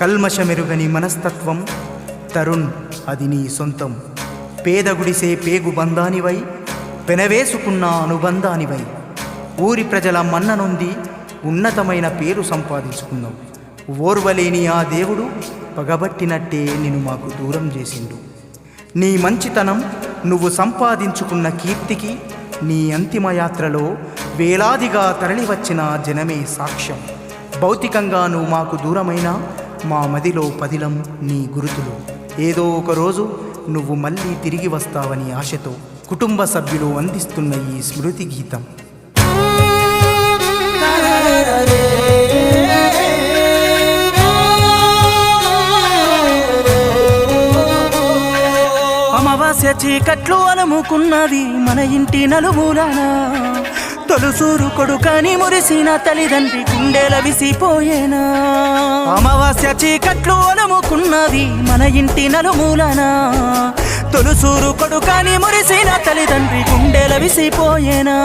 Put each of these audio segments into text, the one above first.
కల్మషమెరుగని మనస్తత్వం తరుణ్ అది నీ సొంతం. పేదగుడిసే పేగు బంధానివై పెనవేసుకున్న అనుబంధానివై ఊరి ప్రజల మన్ననొంది ఉన్నతమైన పేరు సంపాదించుకున్నావు. ఓర్వలేని ఆ దేవుడు పగబట్టినట్టే నిన్ను మాకు దూరం చేసిండు. నీ మంచితనం, నువ్వు సంపాదించుకున్న కీర్తికి నీ అంతిమయాత్రలో వేలాదిగా తరలివచ్చిన జనమే సాక్ష్యం. భౌతికంగా నువ్వు మాకు దూరమైనా మా మదిలో పదిలం నీ గురుతులు. ఏదో ఒకరోజు నువ్వు మళ్ళీ తిరిగి వస్తావని ఆశతో కుటుంబ సభ్యులు అందిస్తున్న ఈ స్మృతి గీతం. అమావాస్య చీకట్లు అలముకున్నది మన ఇంటి నలుమూలనా. తొలుసూరు కొడుకని మురిసిన తల్లిదండ్రి గుండెల విసిపోయేనా. అమావాస్య చీకట్లు అలముకున్నది మన ఇంటి నలుమూలనా. తొలుసూరు కొడుకని మురిసిన తల్లిదండ్రి గుండెల విసిపోయేనా.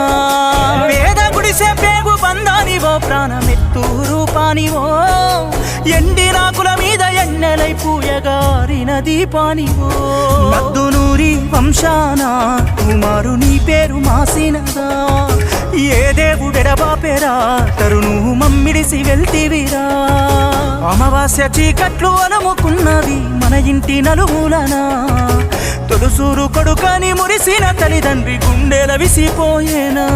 వేద గుడిసే పేగు బంధానివో ప్రాణమెత్తు రూపానివో ఎండినాకుల మీద ఎన్నెలై పూయగారిన దీపానివో. నద్దునూరి వంశాన కుమారు నీ పేరు మాసినదా. ఏ దేవుడెడబాపెరా తరుణు మమ్మిడిసి వెళ్తివిరా. అమావాస్య చీకట్లు అలముకున్నది మన ఇంటి నలుమూలనా. తొలుసూరు కొడుకని మురిసిన తల్లిదండ్రి గుండెల విసిపోయేనా.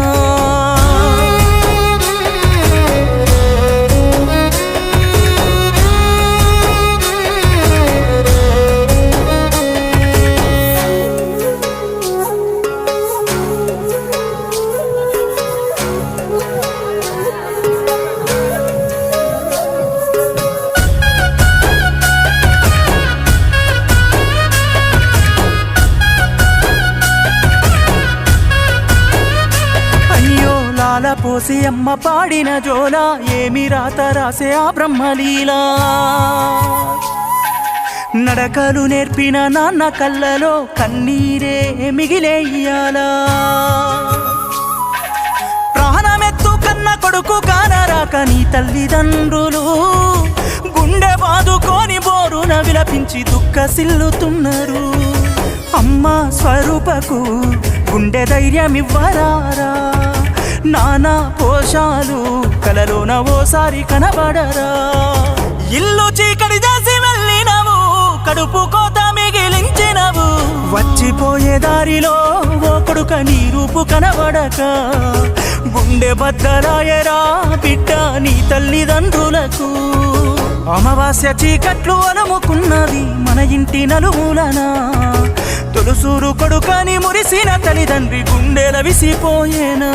పోసి అమ్మ పాడిన జోలా ఏమి రాత రాసే ఆ బ్రహ్మలీలా. నడకలు నేర్పిన నాన్న కళ్ళలో కన్నీరే మిగిలేయాలా. ప్రాణమెత్తు కన్న కొడుకు కానరాక నీ తల్లిదండ్రులు గుండె బాదుకొని బోరున విలపించి దుఃఖసిల్లుతున్నారు. అమ్మ స్వరూపకు గుండె ధైర్యమివ్వరారా. నానా పోషాలు కలలోన ఓసారి కనబడరా. ఇల్లు చీకటి చేసి వెళ్ళినవు, కడుపు కోత మిగిలించినవు. వచ్చిపోయే దారిలో ఓ కొడుక నీ రూపు కనబడక గుండె బద్దలాయరా బిడ్డ నీ తల్లిదండ్రులకు. అమావాస్య చీకట్లు అలముకున్నది మన ఇంటి నలుమూలనా. తొలుసూరు కొడుకని మురిసిన తల్లిదండ్రి గుండెల విసిపోయేనా.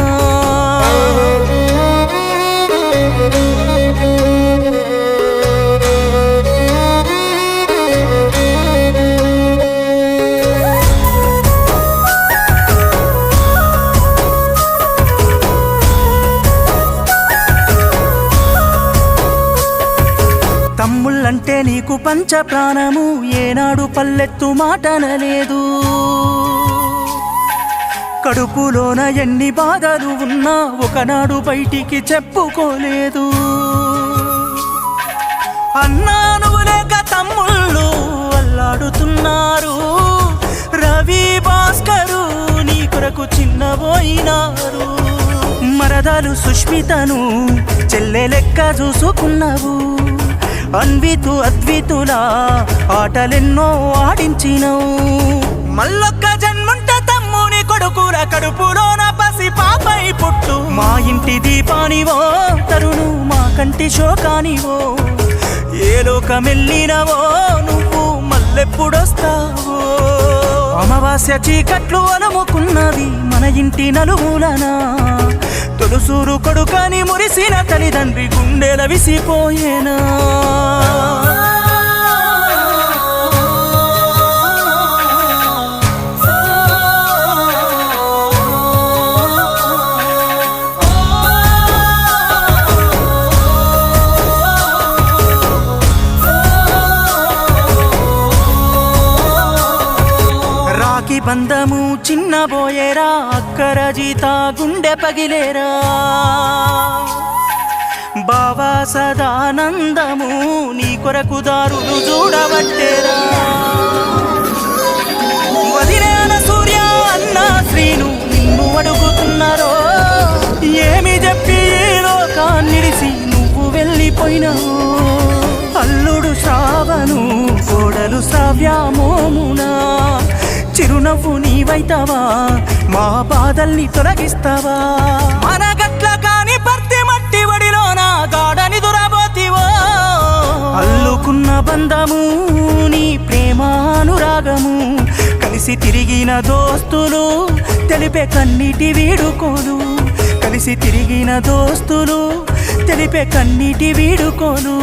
తమ్ముళ్ళంటే నీకు పంచ ప్రాణము, ఏనాడు పల్లెత్తు మాటనలేదు. కడుపులోన ఎన్ని బాధలు ఉన్నా ఒకనాడు బయటికి చెప్పుకోలేదు. అన్నాను లేక తమ్ముళ్ళు అల్లాడుతున్నారు. రవి భాస్కరు నీ కొరకు చిన్నబోయినారు. మరదలు సుష్మితను చెల్లె లెక్క చూసుకున్నావు. అన్వితు అద్వితులా ఆటలెన్నో ఆడించినవు. మళ్ళొక్క జన్ముంట తమ్ముని కొడుకుల కడుపులోన పసి పాపై పుట్టు. మా ఇంటి దీపానివో తరుణు మా కంటి శోకానివో. ఏ లోకమెళ్ళినవో నువ్వు మళ్ళెప్పుడొస్తావో. అమావాస్య చీకట్లు అలముకున్నది మన ఇంటి నలుమూలనా. తొలుసూరు కొడుకని మురిసిన తల్లిదండ్రి గుండెల విసిపోయేనా. బంధము చిన్నబోయేరా. అక్కర జీత గుండె పగిలేరా. బావా సదానందము నీ కొరకు దారులు చూడబట్టేరా వదిలేన సూర్య అన్న శ్రీను నిన్ను అడుగుతున్నారో ఏమి చెప్పి లోకాన్నిడిసి నువ్వు వెళ్ళిపోయినావు అల్లుడు శ్రావను కోడలు శ్రావ్యామోమునా చిరునవ్వు నీవైతావా మా బాధల్ని తొలగిస్తావా మన గట్ల కాని పర్తి మట్టి వడిలోన గాడని దురబోతివో అల్లుకున్న బంధము నీ ప్రేమానురాగము కలిసి తిరిగిన దోస్తులు తెలిపే కన్నీటి వీడుకోలు కలిసి తిరిగిన దోస్తులు తెలిపే కన్నీటి వీడుకోలు